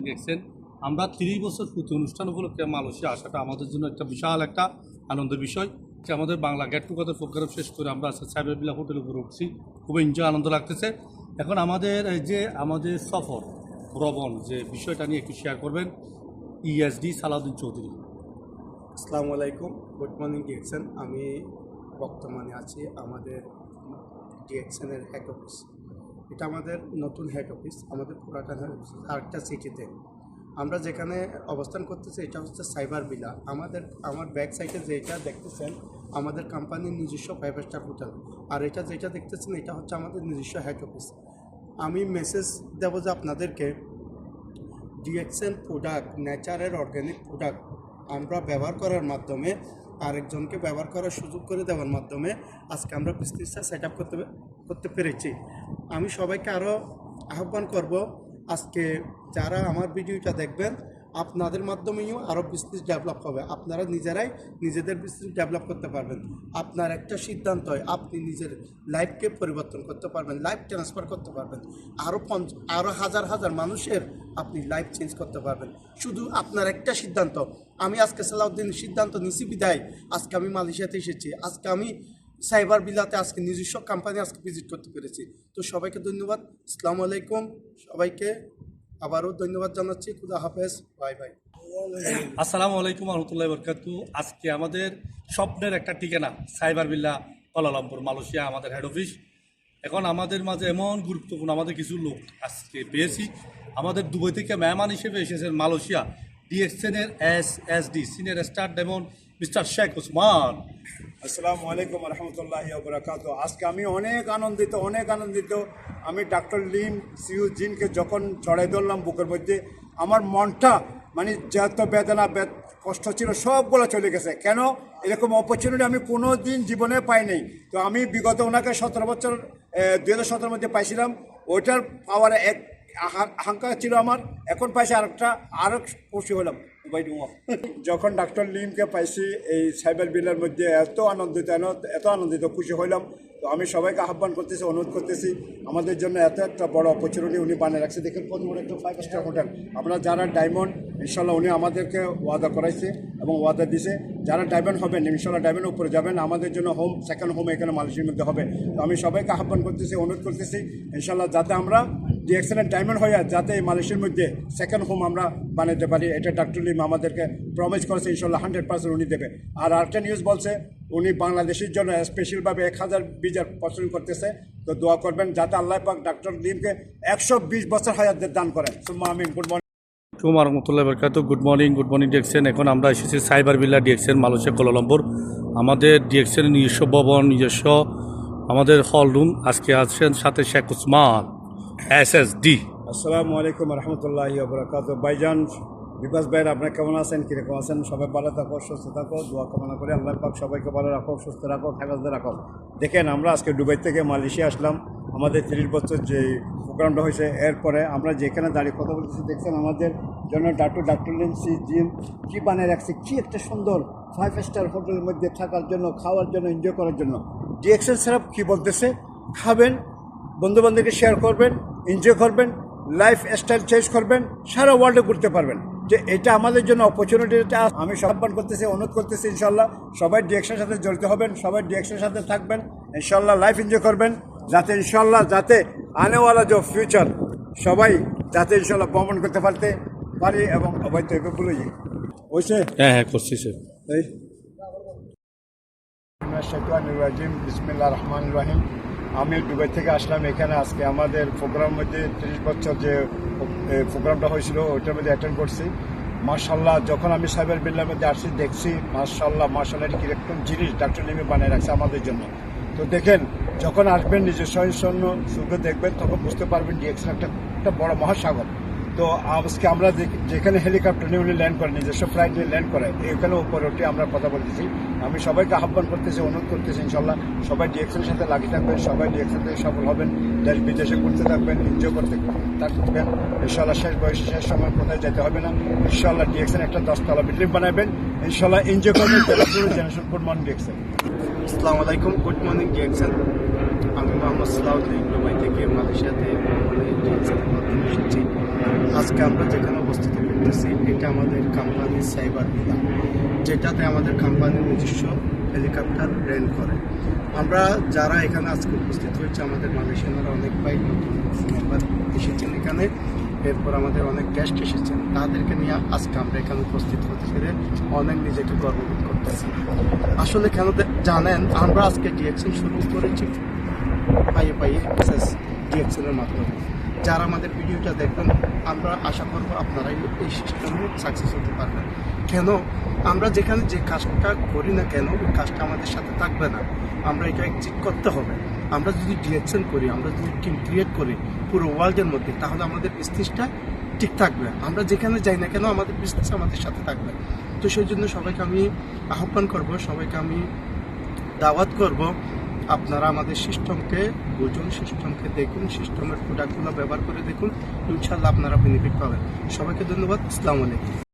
দেখছেন আমরা 30 বছর পূর্তি অনুষ্ঠান উপলক্ষে মালয়েশিয়া আসাটা আমাদের জন্য একটা বিশাল একটা আনন্দের বিষয় যে আমাদের বাংলা গেট টুগেদার প্রোগ্রাম শেষ করে আমরা সাইবারবিল্লা হোটেলের উপরে উঠছি, খুব এনজয় আনন্দ লাগতেছে। এখন আমাদের সফর ভ্রমণ যে বিষয়টা নিয়ে একটু শেয়ার করবেন ইএসডি সালাউদ্দিন চৌধুরী। আসসালামু আলাইকুম, গুড মর্নিং ডিএক্সএন। আমি বর্তমানে আছি আমাদের ডিএক্সএনের হেড অফিস। এটা আমাদের নতুন হেড অফিস, আমাদের পুরাতন হেড অফিস আরেকটা সিটিতে। আমরা যেখানে অবস্থান করতেছি এটা হচ্ছে সাইবারবিল্লা। আমার ব্যাক সাইডে যেটা দেখতেছেন আমাদের কোম্পানির নিজস্ব 5 স্টার হোটেল, আর যেটা দেখতেছেন এটা হচ্ছে আমাদের নিজস্ব হেড অফিস। আমি মেসেজ দেবো যে আপনাদেরকে ডিএক্সএন প্রোডাক্ট, নেচারের অর্গ্যানিক প্রোডাক্ট আমরা ব্যবহার করার মাধ্যমে আরেকজনকে ব্যবহার করার সুযোগ করে দেওয়ার মাধ্যমে আজকে আমরা বিজনেসটা সেট আপ করতে পেরেছি। আমি সবাইকে আরও আহ্বান করব, আজকে যারা আমার ভিডিওটা দেখবেন আপনাদের মাধ্যমেও আরও বিজনেস ডেভেলপ হবে। আপনারা নিজেরাই নিজেদের বিজনেস ডেভেলপ করতে পারবেন। আপনার একটা সিদ্ধান্ত হয় আপনি নিজের লাইফকে পরিবর্তন করতে পারবেন, লাইফ ট্রান্সফার করতে পারবেন, আরও হাজার হাজার মানুষের আপনি লাইফ চেঞ্জ করতে পারবেন। শুধু আপনার একটা সিদ্ধান্ত। আমি আজকে সালাউদ্দিন সিদ্ধান্ত নিছি বিদায় আজকে আমি মালয়েশিয়াতে এসেছি। আজকে আমি সাইবারবিলাতে আজকে নিজস্ব কোম্পানি আজকে ভিজিট করতে পেরেছি। তো সবাইকে ধন্যবাদ। আসসালামু আলাইকুম, সবাইকে আবারও ধন্যবাদ জানাচ্ছি। খুদা হাফেজ, বাই বাই। আসসালামু আলাইকুম রহমতুল্লাহ বরকাতু। আজকে আমাদের স্বপ্নের একটা ঠিকানা সাইবারবিল্লা কুয়ালালামপুর মালয়েশিয়া, আমাদের হেড অফিস। এখন আমাদের মাঝে এমন গুরুত্বপূর্ণ আমাদের কিছু লোক আজকে পেয়েছি। আমাদের দুবাই থেকে মেহমান হিসেবে এসেছেন মালয়েশিয়া ডিএক্সএনের SSD senior star diamond mister Sheikh Osman. আসসালামু আলাইকুম রহমতুল্লাহি ওয়া বারাকাতুহু। আজকে আমি অনেক আনন্দিত। আমি ডাক্তার লিম সিউ জিনকে যখন চড়াই ধরলাম বুকের মধ্যে, আমার মনটা মানে যত বেদনা কষ্ট ছিল সবগুলো চলে গেছে। কেন এরকম অপরচুনিটি আমি কোনো দিন জীবনে পাই নাই। তো আমি বিগত ওনাকে 17 বছর 2017 মধ্যে পাইছিলাম। ওইটার পাওয়ার এক আকাঙ্ক্ষা ছিল আমার, এখন পাইছি আরও খুশি হলাম। যখন ডাক্তার লিমকে পাইছি এই সাইবারবিল্লার মধ্যে এত আনন্দিত খুশি হইলাম। তো আমি সবাইকে আহ্বান করতেছি, অনুরোধ করতেছি, আমাদের জন্য এত একটা বড় অপরচুনিটি উনি বানিয়ে রাখছে। দেখেন কত বড় একটা 5 স্টার হোটেল। আমরা যারা ডায়মন্ড ইনশাল্লাহ উনি আমাদেরকে ওয়াদা করাইছে এবং ওয়াদা দিছে, যারা ডায়মন্ড হবেন ইনশাল্লাহ ডায়মন্ডের উপরে যাবেন, আমাদের জন্য সেকেন্ড হোম এখানে মালয়েশিয়ার মধ্যে হবে। তো আমি সবাইকে আহ্বান করতেছি, অনুরোধ করতেছি ইনশাল্লাহ যাতে আমরা ডিএক্সএনের ডায়মন্ড হয়ে যাতে এই মালয়েশিয়ার মধ্যে সেকেন্ড হোম আমরা বানাতে পারি। এটা ডাক্তার লিম আমাদেরকে প্রমিস করেছে, ইনশাল্লাহ 100% উনি দেবে। আর আরেকটা নিউজ বলছে উনি বাংলাদেশের জন্য স্পেশালভাবে 1000 ভিসা পছন্দ করতেছে। তো দোয়া করবেন যাতে আল্লাহ পাক ডাক্তার লিমকে 120 বছর হায়াত দান করেন। সুম্মা আমিন। Good morning. আসসালামু রহমতুল্লাহ বরকাতু। Good morning DXN. এখন আমরা এসেছি সাইবারবিল্লা ডিএক্সএন মালয়েশিয়া কুয়ালালামপুর। আমাদের ডিএক্সএনের নিজস্ব ভবন, নিজস্ব আমাদের হল রুম। আজকে আছেন সাথে শেখ ওসমান এসএসডি। আসসালামু আলাইকুম রহমতুল্লাহি ওয়া বারাকাতুহু। ভাইজান বিকাশ ভাইয়ের আপনারা কেমন আছেন, কীরকম আছেন? সবাই ভালো থাকো, সুস্থ থাকো, দোয়া কামনা করে আল্লাহ পাক সবাইকে ভালো রাখো, সুস্থ রাখো, হেফাজতে রাখো। দেখেন আমরা আজকে দুবাই থেকে মালয়েশিয়া আসলাম। আমাদের 30 বছর যে প্রোগ্রামটা হয়েছে এরপরে আমরা যেখানে দাঁড়িয়ে কথা বলতেছি দেখছেন আমাদের জন্য ডাক্তার লিম সি জিন কী বানিয়ে রাখছে, কী একটা সুন্দর 5 স্টার হোটেলের মধ্যে থাকার জন্য, খাওয়ার জন্য, এনজয় করার জন্য। ডিএক্সএল স্যার কী বলতেছে, খাবেন, বন্ধুবান্ধবকে শেয়ার করবেন, এনজয় করবেন, লাইফ স্টাইল চেঞ্জ করবেন, সারা ওয়ার্ল্ডে ঘুরতে পারবেন। যে এটা আমাদের জন্য অপরচুনিটিটা আমি সম্মান করতেছি, অনুরোধ করতেছি ইনশাল্লাহ সবাই ডিএক্সের সাথে জড়িত হবেন, সবাই ডিএক্সের সাথে থাকবেন, ইনশাল্লাহ লাইফ এনজয় করবেন, যাতে ইনশাল্লাহ যাতে আনেওয়ালা যে ফিউচার সবাই যাতে ইনশাল্লাহ ভ্রমণ করতে পারি এবং অবৈধ বলে হয়েছে। হ্যাঁ করছি স্যার। এই বিসমিল্লাহির রহমানির রহিম। আমি দুবাই থেকে আসলাম এখানে। আজকে আমাদের প্রোগ্রামের মধ্যে 30 বছর যে প্রোগ্রামটা হয়েছিল ওইটার মধ্যে অ্যাটেন্ড করছি। মাশাল্লাহ যখন আমি সাইবারবিল্লার মধ্যে আসছি দেখছি মাশাল্লাহ কিরকম জিনিস ডাক্তার লিমে বানিয়ে রাখছে আমাদের জন্য। তো দেখেন যখন আসবেন নিজের সৈন্য সুখে দেখবেন তখন বুঝতে পারবেন ডিএক্সএন একটা বড় মহাসাগর। তো আজকে আমরা যেখানে হেলিকপ্টার নিয়ে উনি ল্যান্ড করেন, নিজস্ব ফ্লাইট নিয়ে ল্যান্ড করে, এখানে উপরে উঠে আমরা কথা বলতেছি। আমি সবাইকে আহ্বান করতেছি, অনুরোধ করতেছি ইনশাল্লাহ সবাই ডিএক্সএনের সাথে লাগিয়ে থাকবেন, সবাই ডিএক্সএন থেকে সফল হবেন, দেশ বিদেশে ঘুরতে থাকবেন, এনজয় করতে থাকবেন। ইনশাল্লাহ শেষ বয়সে শেষ সময় কোথায় যেতে হবে না। ইনশাল্লাহ ডিএক্সএন একটা 10তলা বিল্ডিং বানাবেন, ইনশাল্লাহ এনজয় করবেন। Generation good morning DXN. আসসালামু আলাইকুম, গুড মর্নিং ডিএক্সএন। আমি মোহাম্মদ সালাউদ্দিন দুবাই থেকে মালয়েশিয়াতে মাধ্যমে এসেছি। আজকে আমরা যেখানে অবস্থিত করতেছি এটা আমাদের কোম্পানির সাইবার ভিলা, যেটাতে আমাদের কোম্পানির নিজস্ব হেলিকপ্টার রেন্ট করে। আমরা যারা এখানে আজকে উপস্থিত হয়েছে, আমাদের মালয়েশিয়ানরা অনেক ভাই নতুন মেম্বার এসেছেন এখানে, এরপর আমাদের অনেক গেস্ট এসেছেন, তাদেরকে নিয়ে আজকে আমরা এখানে উপস্থিত হতে পেরে অনেক নিজেকে গর্ববোধ করতেছি। আসলে কেন জানেন, আমরা আজকে ডিএক্সএন শুরু করেছি পাইয়ে ডিএক্সএনের মাধ্যমে। যারা আমাদের ভিডিওটা দেখবেন, আমরা আশা করবো আপনারা এই সিস্টেমে সাকসেস হতে পারবেন। কেন, আমরা যেখানে যে কাজটা করি না কেন, ওই কাজটা আমাদের সাথে থাকবে না। আমরা এটা এক্সিট করতে হবে। আমরা যদি ডিরেকশন করি, আমরা যদি টিম ক্রিয়েট করি পুরো ওয়ার্ল্ডের মধ্যে, তাহলে আমাদের বিজনেসটা ঠিক থাকবে। আমরা যেখানে যাই না কেন, আমাদের বিজনেস আমাদের সাথে থাকবে। তো সেই জন্য সবাইকে আমি আহ্বান করব, সবাইকে আমি দাওয়াত করব, আপনারা আমাদের সিস্টেমকে বুঝুন, সিস্টেমকে দেখুন, সিস্টেমের প্রোডাক্টগুলো ব্যবহার করে দেখুন, ইনশাল্লাহ আপনারা বেনিফিট পাবেন। সবাইকে ধন্যবাদ। আসসালামু আলাইকুম।